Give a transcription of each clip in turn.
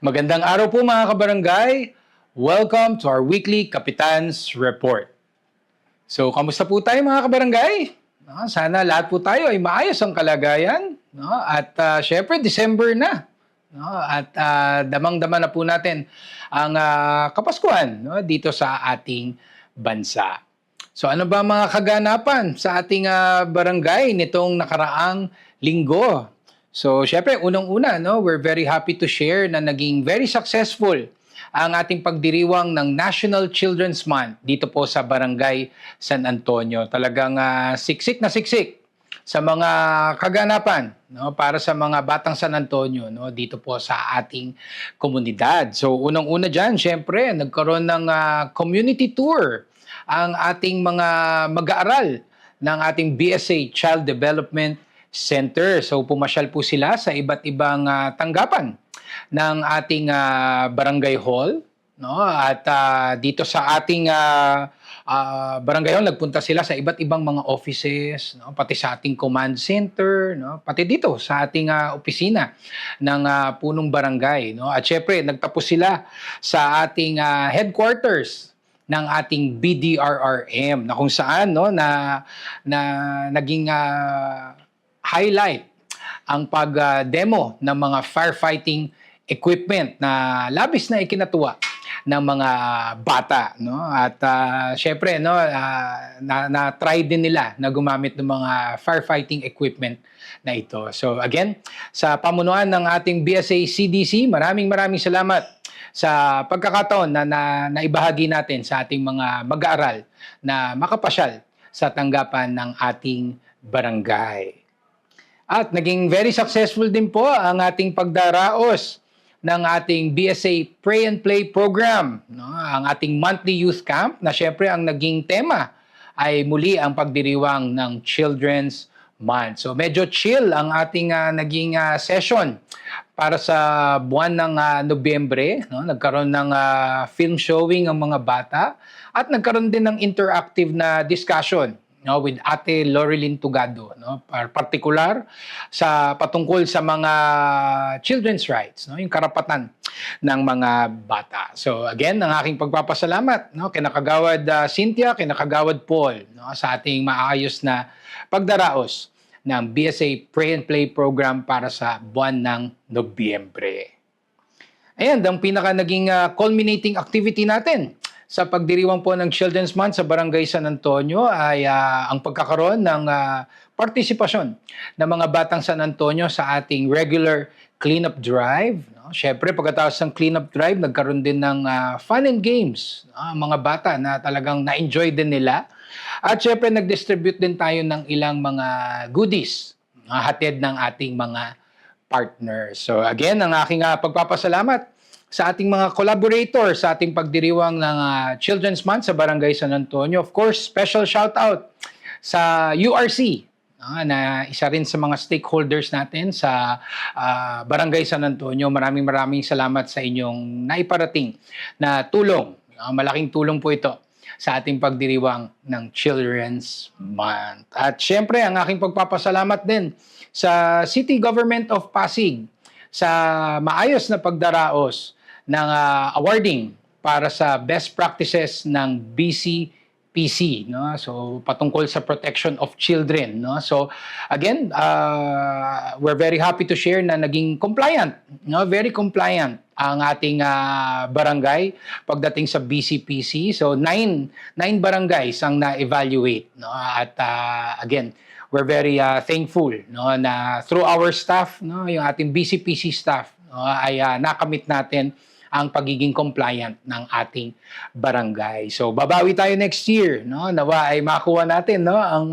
Magandang araw po mga kabarangay. Welcome to our weekly Kapitan's Report. So, kamusta po tayo mga kabarangay? Sana lahat po tayo ay maayos ang kalagayan. At syempre, December na. At damang-dama na po natin ang Kapaskuhan dito sa ating bansa. So ano ba mga kaganapan sa ating barangay nitong nakaraang linggo? So syempre, unang-una, we're very happy to share na naging very successful ang ating pagdiriwang ng National Children's Month dito po sa Barangay San Antonio. Talagang siksik na siksik sa mga kaganapan para sa mga batang San Antonio dito po sa ating komunidad. So unang-una dyan, syempre, nagkaroon ng community tour ang ating mga mag-aaral ng ating BSA Child Development Center. So pumasyal po sila sa iba't ibang tanggapan ng ating barangay hall, at dito sa ating barangay hall nagpunta sila sa iba't ibang mga offices, pati sa ating command center, pati dito sa ating opisina ng punong barangay, at syempre nagtapos sila sa ating headquarters ng ating BDRRM na kung saan na naging highlight ang pag-demo ng mga firefighting equipment na labis na ikinatuwa ng mga bata, at syempre na-try din nila na gumamit ng mga firefighting equipment na ito. So again, sa pamunuan ng ating BSA CDC, maraming salamat sa pagkakataon na naibahagi natin sa ating mga mag-aaral na makapasyal sa tanggapan ng ating barangay. At naging very successful din po ang ating pagdaraos ng ating BSA Pray and Play program, ang ating monthly youth camp na syempre ang naging tema ay muli ang pagdiriwang ng Children's Month. So medyo chill ang ating naging session para sa buwan ng Nobyembre. Nagkaroon ng film showing ang mga bata at nagkaroon din ng interactive na discussion with Ate Loreline Tugado, particular sa patungkol sa mga children's rights, yung karapatan ng mga bata. So again, ang aking pagpapasalamat kina Kagawad Cynthia, kina Kagawad Paul sa ating maayos na pagdaraos ng BSA Pray and Play program para sa buwan ng Nobyembre. Ayan, ang pinaka naging culminating activity natin sa pagdiriwang po ng Children's Month sa Barangay San Antonio ay ang pagkakaroon ng partisipasyon ng mga batang San Antonio sa ating regular cleanup drive. Siyempre, pagkatapos ng cleanup drive, nagkaroon din ng fun and games. Mga bata na talagang na-enjoy din nila. At siyempre, nag-distribute din tayo ng ilang mga goodies hatid ng ating mga partners. So again, ang aking pagpapasalamat sa ating mga collaborator sa ating pagdiriwang ng Children's Month sa Barangay San Antonio. Of course, special shout out sa URC na isa rin sa mga stakeholders natin sa Barangay San Antonio. Maraming salamat sa inyong naiparating na tulong. Malaking tulong po ito sa ating pagdiriwang ng Children's Month. At syempre, ang aking pagpapasalamat din sa City Government of Pasig sa maayos na pagdaraos ng awarding para sa best practices ng BCPC, so patungkol sa protection of children, So again, we're very happy to share na naging compliant, very compliant ang ating barangay pagdating sa BCPC. So 9 barangays ang na-evaluate, at again, we're very thankful na through our staff, yung ating BCPC staff ay nakamit natin ang pagiging compliant ng ating barangay. So babawi tayo next year, nawa ay makuha natin ang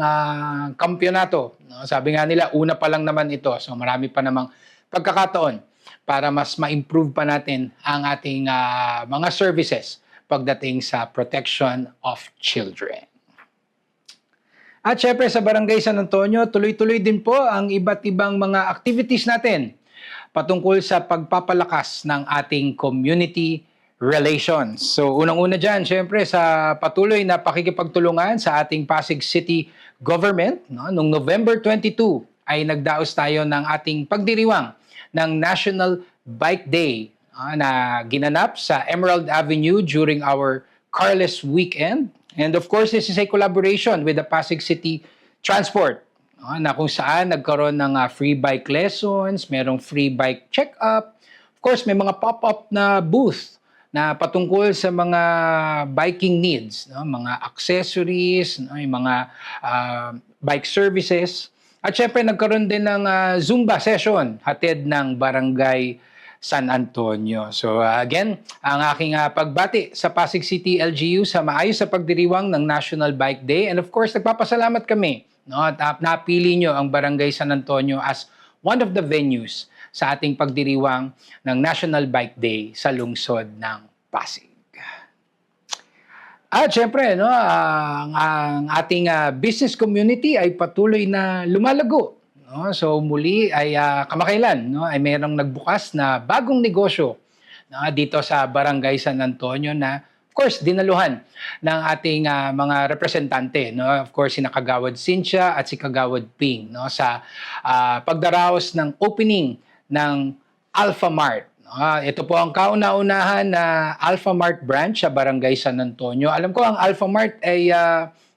kampyonato. Sabi nga nila, una pa lang naman ito. So marami pa namang pagkakataon para mas ma-improve pa natin ang ating mga services pagdating sa protection of children. At syempre sa Barangay San Antonio, tuloy-tuloy din po ang iba't ibang mga activities natin patungkol sa pagpapalakas ng ating community relations. So unang-una dyan, syempre sa patuloy na pakikipagtulungan sa ating Pasig City Government, noong November 22 ay nagdaos tayo ng ating pagdiriwang ng National Bike Day na ginanap sa Emerald Avenue during our Carless Weekend. And of course, this is a collaboration with the Pasig City Transport, na kung saan nagkaroon ng free bike lessons, merong free bike check-up. Of course, may mga pop-up na booth na patungkol sa mga biking needs, mga accessories, yung mga bike services. At syempre, nagkaroon din ng Zumba session hatid ng Barangay San Antonio. So again, ang aking pagbati sa Pasig City LGU sa maayos sa pagdiriwang ng National Bike Day. And of course, nagpapasalamat kami, at napili nyo ang Barangay San Antonio as one of the venues sa ating pagdiriwang ng National Bike Day sa lungsod ng Pasig. At syempre, ang ating business community ay patuloy na lumalago. So muli ay kamakailan ay mayroong nagbukas na bagong negosyo dito sa Barangay San Antonio na of course dinaluhan ng ating mga representante, of course sina Kagawad Cynthia at si Kagawad Ping, sa pagdaraos ng opening ng Alpha Mart. Ito po ang kauna-unahan na Alpha Mart branch sa Barangay San Antonio. Alam ko ang Alpha Mart ay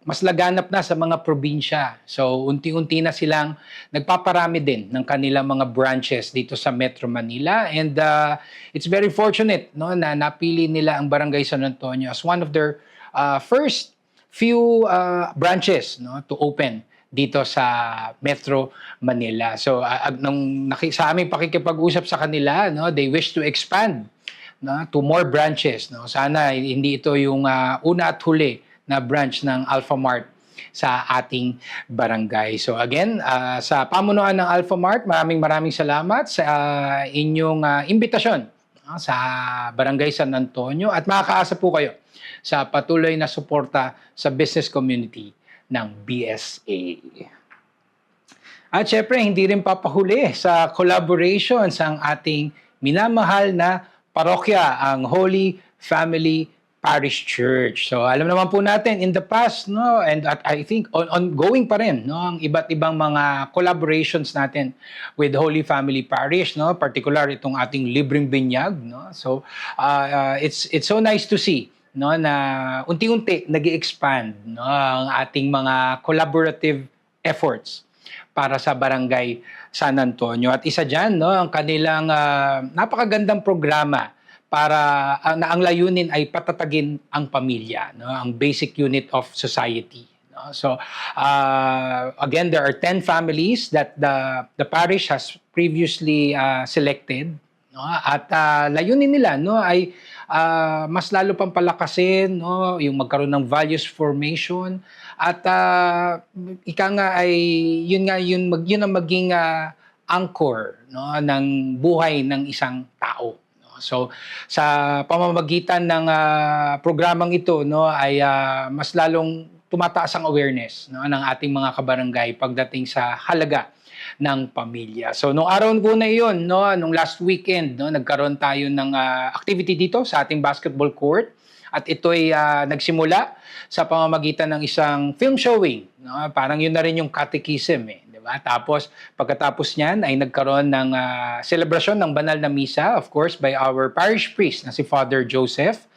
mas laganap na sa mga probinsya. So, unti-unti na silang nagpaparami din ng kanilang mga branches dito sa Metro Manila. And it's very fortunate na napili nila ang Barangay San Antonio as one of their first few branches to open dito sa Metro Manila. So, sa aming pakikipag-usap sa kanila, they wish to expand to more branches. Sana hindi ito yung una at huli na branch ng Alpha Mart sa ating barangay. So again, sa pamunuan ng Alpha Mart, maraming salamat sa inyong imbitasyon sa Barangay San Antonio at makakaasa po kayo sa patuloy na suporta sa business community ng BSA. At syempre, hindi rin papahuli sa collaborations ang ating minamahal na parokya, ang Holy Family Parish Church. So alam naman po natin in the past, and at I think ongoing pa rin, ang iba't ibang mga collaborations natin with Holy Family Parish, particular itong ating libreng binyag, So it's so nice to see na unti-unti nag-i-expand ang ating mga collaborative efforts para sa Barangay San Antonio. At isa diyan, ang kanilang napakagandang programa para ang layunin ay patatagin ang pamilya, ang basic unit of society. So again, there are 10 families that the parish has previously selected, at layunin nila ay mas lalo pang palakasin yung magkaroon ng values formation at ika nga ay yun ang maging anchor ng buhay ng isang tao. So sa pamamagitan ng programang ito ay mas lalong tumataas ang awareness ng ating mga kabarangay pagdating sa halaga ng pamilya. So nung araw po na iyon, nung last weekend, nagkaroon tayo ng activity dito sa ating basketball court at ito'y nagsimula sa pamamagitan ng isang film showing. Parang yun na rin yung catechism, Tapos, pagkatapos niyan ay nagkaroon ng selebrasyon ng banal na misa, of course, by our parish priest na si Father Joseph.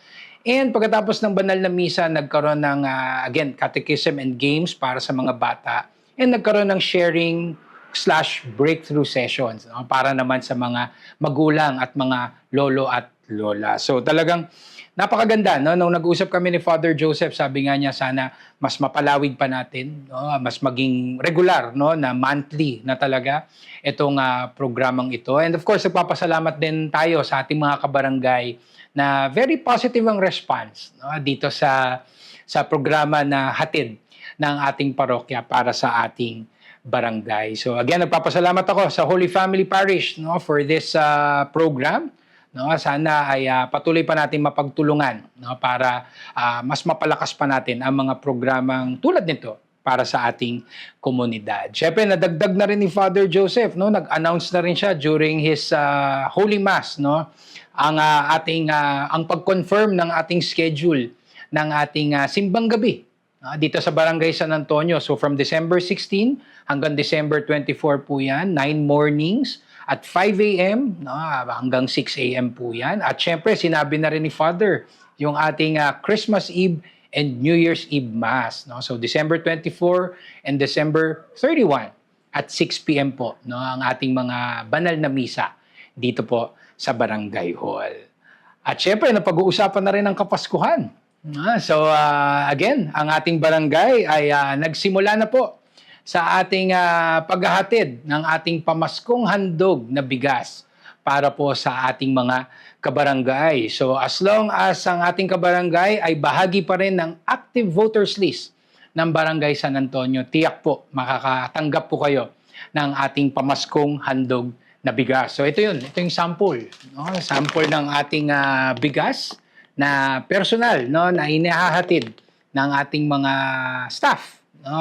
And pagkatapos ng banal na misa, nagkaroon ng, again, catechism and games para sa mga bata. And nagkaroon ng sharing/breakthrough sessions para naman sa mga magulang at mga lolo at lola. So talagang napakaganda, nung nag-usap kami ni Father Joseph, sabi nga niya sana mas mapalawig pa natin, mas maging regular, na monthly na talaga itong programang ito. And of course, nagpapasalamat din tayo sa ating mga kabarangay na very positive ang response dito sa programa na hatid ng ating parokya para sa ating barangay. So again, nagpapasalamat ako sa Holy Family Parish for this program. Sana ay patuloy pa natin mapagtulungan para mas mapalakas pa natin ang mga programang tulad nito para sa ating komunidad. Siyempre, nadagdag na rin ni Father Joseph, nag-announce na rin siya during his Holy Mass, ang ang pag-confirm ng ating schedule ng ating simbang gabi dito sa Barangay San Antonio. So from December 16 hanggang December 24 po yan, 9 mornings at 5 a.m. No, hanggang 6 a.m. po yan. At syempre, sinabi na rin ni Father yung ating Christmas Eve and New Year's Eve Mass. No? So December 24 and December 31 at 6 p.m. po, no, ang ating mga banal na misa dito po sa Barangay Hall. At syempre, napag-uusapan na rin ang Kapaskuhan. So again, ang ating barangay ay nagsimula na po sa ating paghahatid ng ating pamaskong handog na bigas para po sa ating mga kabarangay. So as long as ang ating kabarangay ay bahagi pa rin ng active voters list ng Barangay San Antonio, tiyak po makakatanggap po kayo ng ating pamaskong handog na bigas. So ito yun, ito yung sample. No? Sample ng ating bigas na personal, no, na hinahatid ng ating mga staff, no,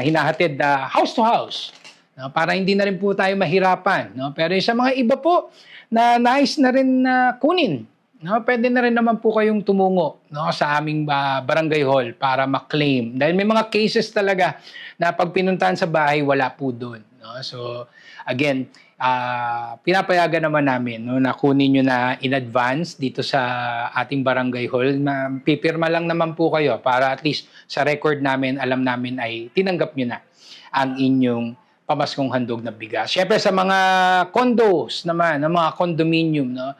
hinahatid house to house, no, para hindi na rin po tayo mahirapan, no. Pero sa mga iba po na nais na rin kunin, no, pwede na rin naman po kayong tumungo, no, sa aming barangay hall para ma-claim, dahil may mga cases talaga na pag pinuntahan sa bahay wala po doon, no. So again, pinapayagan naman namin, no, na kunin nyo na in advance dito sa ating barangay hall. Pipirma lang naman po kayo para at least sa record namin, alam namin ay tinanggap nyo na ang inyong pamaskong handog na bigas. Siyempre sa mga condos naman, ng mga condominium, no,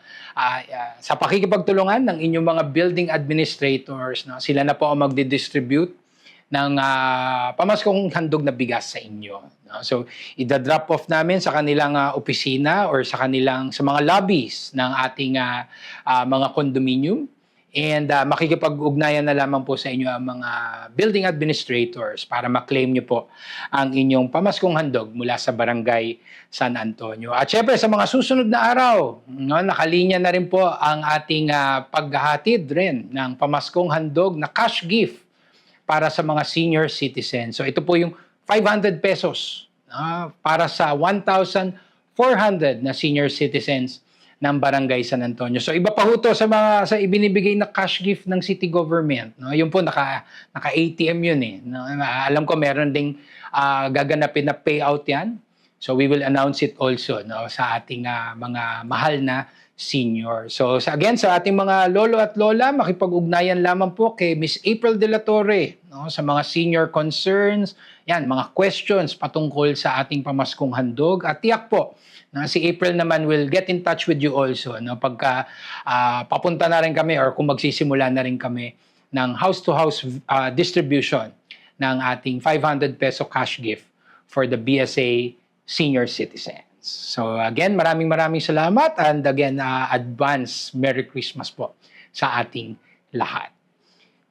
sa pakikipagtulungan ng inyong mga building administrators, no, sila na po ang magdi-distribute ng pamaskong handog na bigas sa inyo. No? So, ida-drop off namin sa kanilang opisina or sa mga lobbies ng ating mga condominium. And makikipag-ugnayan na lamang po sa inyo ang mga building administrators para ma-claim nyo po ang inyong pamaskong handog mula sa Barangay San Antonio. At syempre, sa mga susunod na araw, no, nakalinya na rin po ang ating paghahatid rin ng pamaskong handog na cash gift para sa mga senior citizens. So ito po yung 500 pesos para sa 1,400 na senior citizens ng Barangay San Antonio. So iba pa ho to sa ibinibigay na cash gift ng city government. No? Yun po, naka-ATM yun eh. No? Alam ko meron ding gaganapin na payout yan. So we will announce it also, no, sa ating mga mahal na senior. So again, sa ating mga lolo at lola, makipag-ugnayan lamang po kay Miss April De La Torre, no, sa mga senior concerns, yan, mga questions patungkol sa ating pamaskong handog. At tiyak po na si April naman will get in touch with you also, no, pagka papunta na rin kami or kung magsisimula na rin kami ng house-to-house distribution ng ating 500 peso cash gift for the BSA senior citizens. So again, maraming salamat, and again, advance Merry Christmas po sa ating lahat.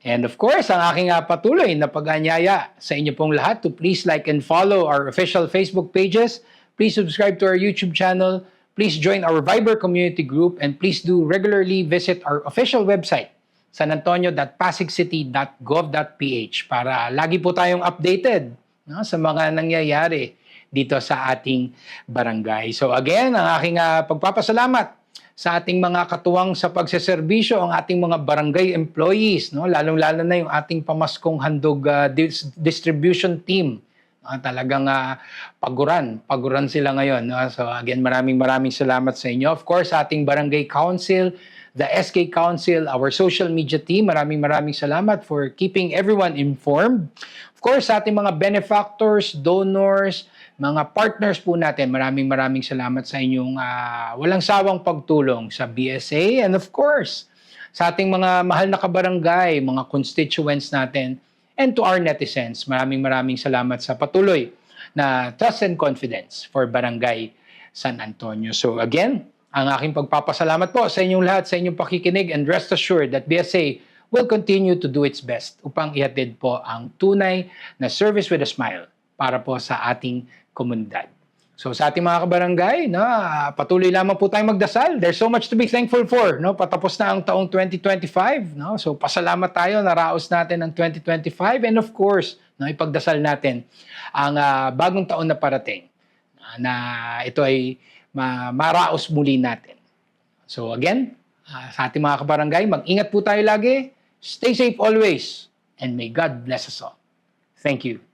And of course, ang aking patuloy na pag-anyaya sa inyo pong lahat to please like and follow our official Facebook pages, please subscribe to our YouTube channel, please join our Viber community group, and please do regularly visit our official website, sanantonio.pasigcity.gov.ph, para lagi po tayong updated, no, sa mga nangyayari dito sa ating barangay. So again, ang aking pagpapasalamat sa ating mga katuwang sa pagseserbisyo, ang ating mga barangay employees, no, lalong-lalo na yung ating pamaskong handog distribution team. Talagang paguran sila ngayon. No? So again, maraming salamat sa inyo. Of course, sa ating barangay council, the SK Council, our social media team, maraming salamat for keeping everyone informed. Of course, sa ating mga benefactors, donors, mga partners po natin, maraming salamat sa inyong walang sawang pagtulong sa BSA. And of course, sa ating mga mahal na kabarangay, mga constituents natin, and to our netizens, maraming salamat sa patuloy na trust and confidence for Barangay San Antonio. So again, ang aking pagpapasalamat po sa inyong lahat, sa inyong pakikinig, and rest assured that BSA will continue to do its best upang ihatid po ang tunay na service with a smile para po sa ating komunidad. So sa ating mga kabarangay, no, patuloy lamang po tayong magdasal. There's so much to be thankful for. No? Patapos na ang taong 2025. No? So pasalamat tayo, naraos natin ang 2025. And of course, no, ipagdasal natin ang bagong taon na parating na ito ay maraos muli natin. So again, sa ating mga kabarangay, mag-ingat po tayo lagi. Stay safe always. And may God bless us all. Thank you.